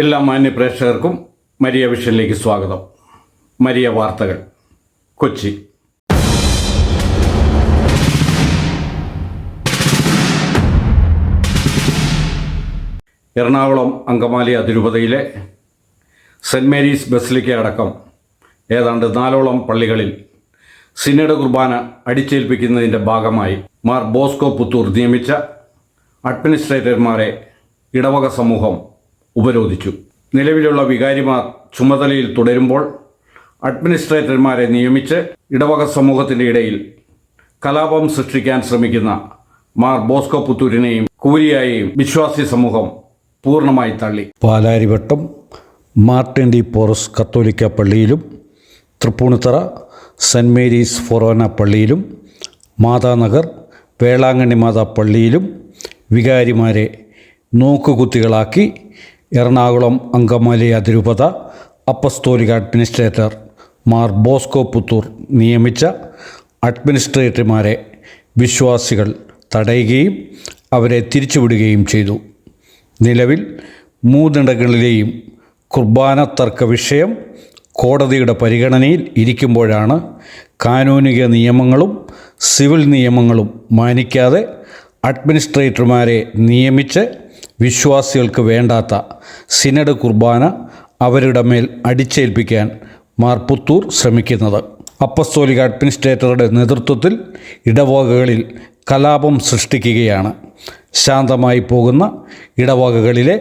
എല്ലാ മാന്യ പ്രേക്ഷകർക്കും മരിയ വിഷനിലേക്ക് സ്വാഗതം. മരിയ വാർത്തകൾ കൊച്ചി. എറണാകുളം അങ്കമാലി അതിരൂപതയിലെ സെൻറ് മേരീസ് ബസിലിക്ക അടക്കം ഏതാണ്ട് 4ഓളം പള്ളികളിൽ സിനഡ് കുർബാന അടിച്ചേൽപ്പിക്കുന്നതിൻ്റെ ഭാഗമായി മാർ ബോസ്കോ പുത്തൂർ നിയമിച്ച അഡ്മിനിസ്ട്രേറ്റർമാരെ ഇടവക സമൂഹം ഉപരോധിച്ചു. നിലവിലുള്ള വികാരിമാർ ചുമതലയിൽ തുടരുമ്പോൾ അഡ്മിനിസ്ട്രേറ്റർമാരെ നിയമിച്ച് ഇടവക സമൂഹത്തിൻ്റെ ഇടയിൽ കലാപം സൃഷ്ടിക്കാൻ ശ്രമിക്കുന്ന മാർ ബോസ്കോ പുത്തൂരിനെയും കൂരിയായെയും വിശ്വാസി സമൂഹം പൂർണ്ണമായി തള്ളി. പാലാരിവട്ടം മാർട്ടിൻ ഡി പോറസ് കത്തോലിക്ക പള്ളിയിലും തൃപ്പൂണിത്തറ സെൻറ് മേരീസ് ഫൊറോന പള്ളിയിലും മാതാനഗർ വേളാങ്കണ്ണി മാതാ പള്ളിയിലും വികാരിമാരെ നോക്കുകുത്തികളാക്കി എറണാകുളം അങ്കമാലി അതിരൂപത അപ്പസ്തോലിക അഡ്മിനിസ്ട്രേറ്റർ മാർ ബോസ്കോ പുത്തൂർ നിയമിച്ച അഡ്മിനിസ്ട്രേറ്റർമാരെ വിശ്വാസികൾ തടയുകയും അവരെ തിരിച്ചുവിടുകയും ചെയ്തു. നിലവിൽ 3 ഇടങ്ങളിലെയും കുർബാന തർക്ക വിഷയം കോടതിയുടെ പരിഗണനയിൽ ഇരിക്കുമ്പോഴാണ് കാനൂനിക നിയമങ്ങളും സിവിൽ നിയമങ്ങളും മാനിക്കാതെ അഡ്മിനിസ്ട്രേറ്റർമാരെ നിയമിച്ച് വിശ്വാസികൾക്ക് വേണ്ടാത്ത സിനഡ് കുർബാന അവരുടെ മേൽ അടിച്ചേൽപ്പിക്കാൻ മാർ പുത്തൂർ ശ്രമിക്കുന്നത്. അപ്പസ്തോലിക അഡ്മിനിസ്ട്രേറ്ററുടെ നേതൃത്വത്തിൽ ഇടവകകളിൽ കലാപം സൃഷ്ടിക്കുകയാണ്. ശാന്തമായി പോകുന്ന ഇടവകകളിലെ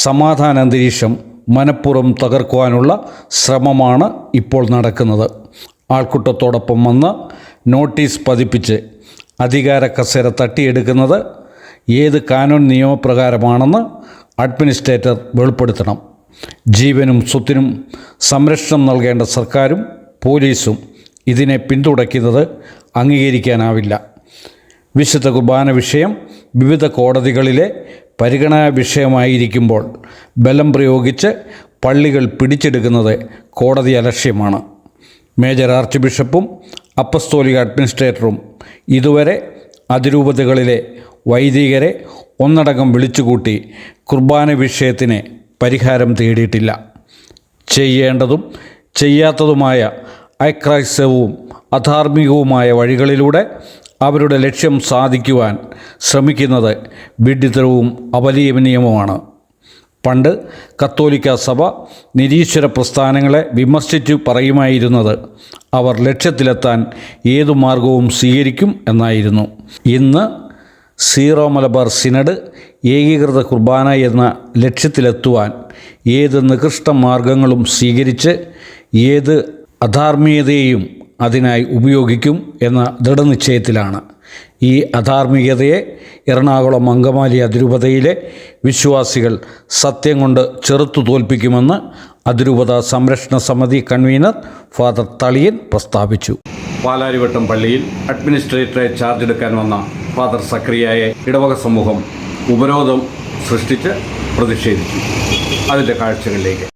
സമാധാന അന്തരീക്ഷം മനഃപൂർവ്വം തകർക്കുവാനുള്ള ശ്രമമാണ് ഇപ്പോൾ നടക്കുന്നത്. ആൾക്കൂട്ടത്തോടൊപ്പം വന്ന് നോട്ടീസ് പതിപ്പിച്ച് അധികാര കസേര തട്ടിയെടുക്കുന്നത് ഏത് കാനൂൻ നിയമപ്രകാരമാണെന്ന് അഡ്മിനിസ്ട്രേറ്റർ വെളിപ്പെടുത്തണം. ജീവനും സ്വത്തിനും സംരക്ഷണം നൽകേണ്ട സർക്കാരും പോലീസും ഇതിനെ പിന്തുണയ്ക്കുന്നത് അംഗീകരിക്കാനാവില്ല. വിശുദ്ധ കുർബാന വിഷയം വിവിധ കോടതികളിലെ പരിഗണനാ വിഷയമായിരിക്കുമ്പോൾ ബലം പ്രയോഗിച്ച് പള്ളികൾ പിടിച്ചെടുക്കുന്നത് കോടതി അലക്ഷ്യമാണ്. മേജർ ആർച്ച് ബിഷപ്പും അപ്പസ്തോലിക അഡ്മിനിസ്ട്രേറ്ററും ഇതുവരെ അതിരൂപതകളിലെ വൈദികരെ ഒന്നടങ്കം വിളിച്ചുകൂട്ടി കുർബാന വിഷയത്തിന് പരിഹാരം തേടിയിട്ടില്ല. ചെയ്യേണ്ടതും ചെയ്യാത്തതുമായ അക്രൈസ്തവവും അധാർമികവുമായ വഴികളിലൂടെ അവരുടെ ലക്ഷ്യം സാധിക്കുവാൻ ശ്രമിക്കുന്നത് വിഡ്ഢിത്തരവും അപലപനീയവുമാണ്. പണ്ട് കത്തോലിക്ക സഭ നിരീശ്വര പ്രസ്ഥാനങ്ങളെ വിമർശിച്ചു പറയുമായിരുന്നത് അവർ ലക്ഷ്യത്തിലെത്താൻ ഏതു മാർഗവും സ്വീകരിക്കും എന്നായിരുന്നു. ഇന്ന് സീറോ മലബാർ സിനഡ് ഏകീകൃത കുർബാന എന്ന ലക്ഷ്യത്തിലെത്തുവാൻ ഏത് നികൃഷ്ട മാർഗങ്ങളും സ്വീകരിച്ച് ഏത് അധാർമികതയെയും അതിനായി ഉപയോഗിക്കും എന്ന ദൃഢനിശ്ചയത്തിലാണ്. ഈ അധാർമികതയെ എറണാകുളം അങ്കമാലി അതിരൂപതയിലെ വിശ്വാസികൾ സത്യം കൊണ്ട് ചെറുത്തു തോൽപ്പിക്കുമെന്ന് അതിരൂപത സംരക്ഷണ സമിതി കൺവീനർ ഫാദർ തളിയൻ പ്രസ്താവിച്ചു. പാലാരിവട്ടം പള്ളിയിൽ അഡ്മിനിസ്ട്രേറ്ററെ ചാർജ് എടുക്കാൻ വന്ന ഫാദർ സക്രിയയെ ഇടവക സമൂഹം ഉപരോധം സൃഷ്ടിച്ച് പ്രതിഷേധിച്ചു. അതിൻ്റെ കാഴ്ചകളിലേക്ക്.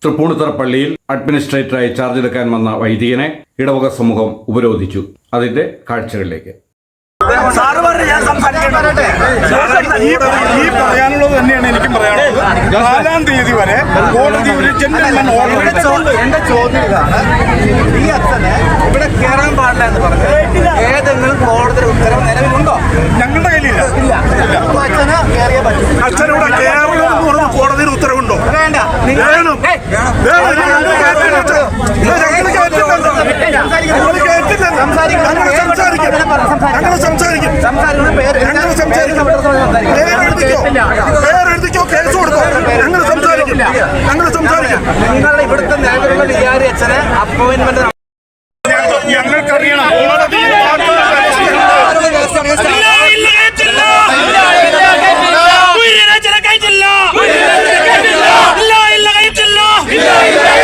തൃപ്പൂണിത്തറ പള്ളിയിൽ അഡ്മിനിസ്ട്രേറ്ററായി ചാർജ് എടുക്കാൻ വന്ന വൈദികനെ ഇടവക സമൂഹം ഉപരോധിച്ചു. അതിന്റെ കാഴ്ചകളിലേക്ക്. ഈ പറയാനുള്ളത് തന്നെയാണ് എനിക്കും പറയാനുള്ളത്. 4-ാം തീയതി വരെ കോടതി ഒരു ജെന്റിൽമാൻ ഓർഡർ. എന്റെ ചോദ്യം ഇതാണ്, ഈ അച്ഛന് ഇവിടെ കയറാൻ പാടില്ല എന്ന് പറഞ്ഞു ഏതെങ്കിലും കോടതി ഉത്തരവ് നിലവിലുണ്ടോ? ഞങ്ങളുടെ കയ്യിലില്ല. അച്ഛന് കയറിയേ പറ്റും. അച്ഛനിവിടെ കയറുമെന്ന് കോടതിയിൽ ഉത്തരവുണ്ടോ? വേണ്ട. അപ്പോയിന്റ്മെന്റ് ഞങ്ങൾക്കറിയണം കോടതി ഇല്ല